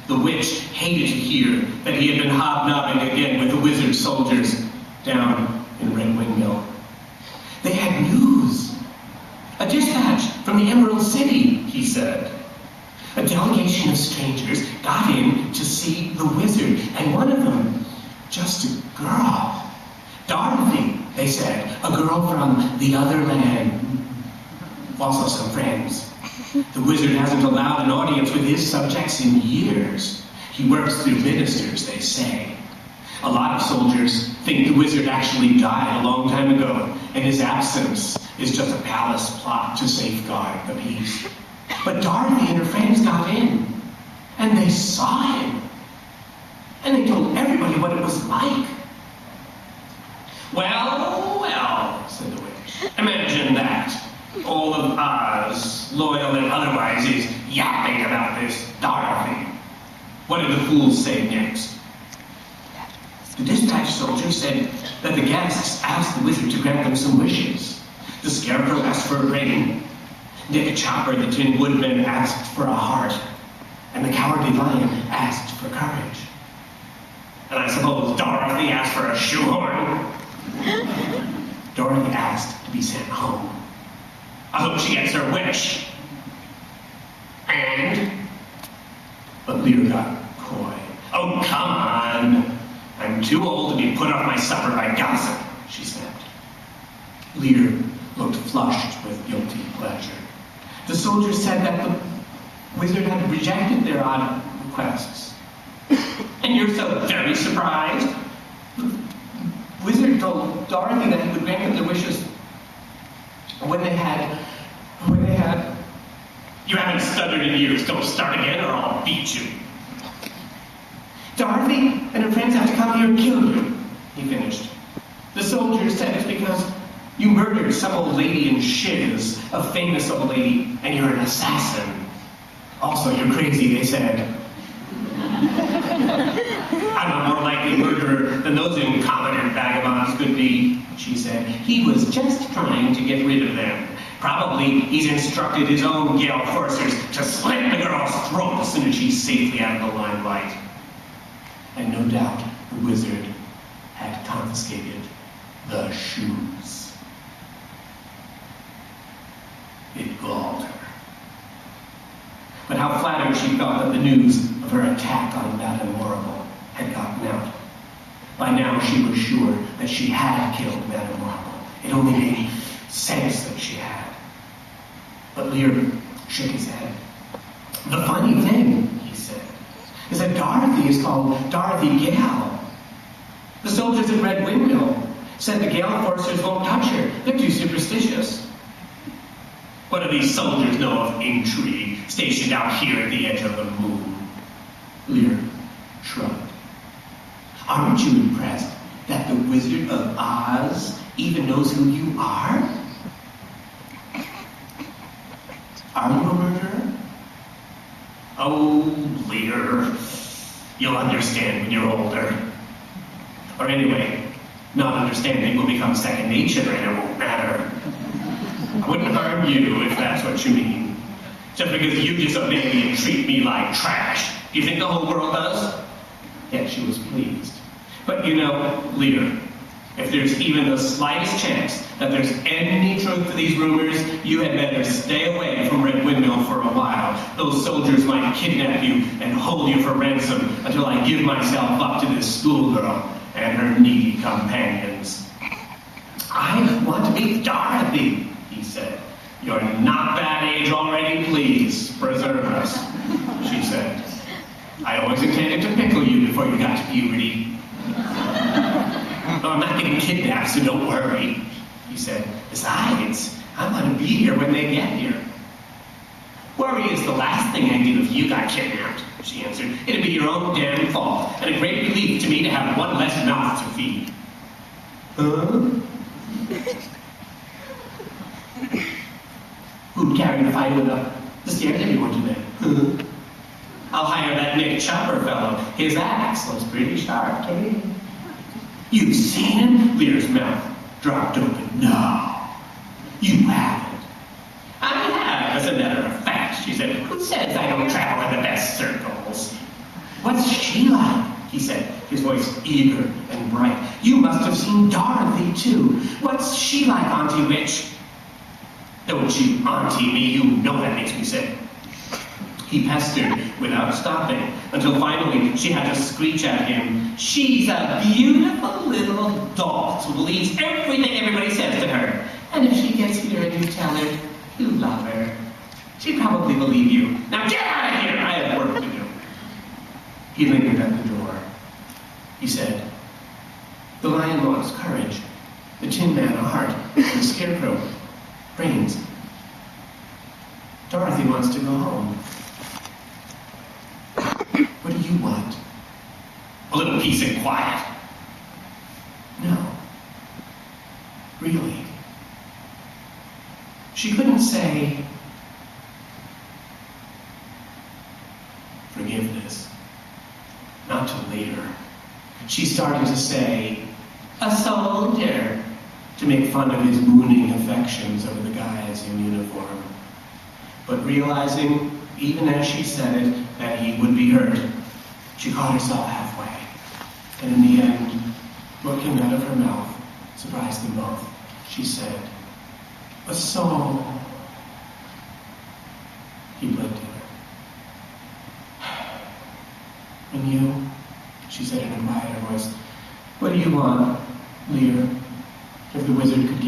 The witch hated to hear that he had been hobnobbing again with the wizard soldiers down in Red Windmill. They had news. A dispatch from the Emerald City, he said. A delegation of strangers got in to see the wizard, and one of them, just a girl. Dorothy, they said, a girl from the other land. Also some friends. The wizard hasn't allowed an audience with his subjects in years. He works through ministers, they say. A lot of soldiers think the wizard actually died a long time ago, and his absence is just a palace plot to safeguard the peace. But Dorothy and her friends got in, and they saw him. And they told everybody what it was like. Well, well, said the witch. Imagine that. All of Oz, loyal and otherwise, is yapping about this Dorothy. What did the fools say next? The dispatch soldier said that the guests asked the wizard to grant them some wishes. The scarecrow asked for a ring. Dick Chopper, the Tin Woodman, asked for a heart. And the Cowardly Lion asked for courage. And I suppose Dorothy asked for a shoehorn. Dorothy asked to be sent home. I hope she gets her wish. But Lear got coy. Oh, come on. I'm too old to be put off my supper by gossip, she said. Lear looked flushed with guilty pleasure. The soldiers said that the wizard had rejected their odd requests. And you're so very surprised? The wizard told Dorothy that he would grant them their wishes when they had... You haven't stuttered in years. Don't start again or I'll beat you. Dorothy and her friends have to come here and kill you, he finished. The soldiers said it's because you murdered some old lady in Shiz, a famous old lady, and you're an assassin. Also, you're crazy, they said. I'm a more likely murderer than those incompetent vagabonds could be, she said. He was just trying to get rid of them. Probably he's instructed his own Gale Forcers to slit the girl's throat as soon as she's safely out of the limelight. And no doubt the wizard had confiscated the shoes. It galled her. But how flattered she felt that the news of her attack on Madame Morrible had gotten out. By now she was sure that she had killed Madame Morrible. It only made sense that she had. But Lear shook his head. The funny thing, he said, is that Dorothy is called Dorothy Gale. The soldiers at Red Windmill said the Gale Forcers won't touch her. They're too superstitious. What do these soldiers know of intrigue, stationed out here at the edge of the moon? Lear shrugged. Aren't you impressed that the Wizard of Oz even knows who you are? Are you a murderer? Oh, Lear, you'll understand when you're older. Or anyway, not understanding will become second nature and it won't matter. I wouldn't harm you if that's what you mean. Just because you disobey me and treat me like trash. Do you think the whole world does? Yet she was pleased. But you know, Lear, if there's even the slightest chance that there's any truth to these rumors, you had better stay away from Red Windmill for a while. Those soldiers might kidnap you and hold you for ransom until I give myself up to this schoolgirl and her needy companions. I want to be Dorothy, he said. You're not that age already, please preserve us, she said. I always intended to pickle you before you got to puberty. Oh, I'm not getting kidnapped, so don't worry, he said. Besides, I want to be here when they get here. Worry is the last thing I'd do if you got kidnapped, she answered. It'd be your own damn fault, and a great relief to me to have one less mouth to feed. Who'd carry the firewood up the stairs everyone today? I'll hire that Nick Chopper fellow. His axe looks pretty sharp, eh? You've seen him? Lear's mouth dropped open. No, you haven't. I have, as a matter of fact, she said. Who says I don't travel in the best circles? What's she like? He said, his voice eager and bright. You must have seen Dorothy, too. What's she like, Auntie Witch? Don't you auntie me, you know that makes me sick. He pestered without stopping, until finally she had to screech at him, she's a beautiful little doll who believes everything everybody says to her. And if she gets here and you tell her you love her, she'd probably believe you. Now get out of here! I have work to do. He lingered at the door. He said, the lion wants courage, the tin man a heart, the scarecrow brains. Dorothy wants to go home. What do you want? A little peace and quiet. No. Really. She couldn't say forgiveness. Not till later. She started to say, a soldier, to make fun of his mooning affections over the guys in uniform. But realizing, even as she said it, that he would be hurt, she caught herself halfway. And in the end, what came out of her mouth surprised them both. She said, a soul. He blinked at her. And you, she said in a quieter voice, what do you want, leader? If the wizard could give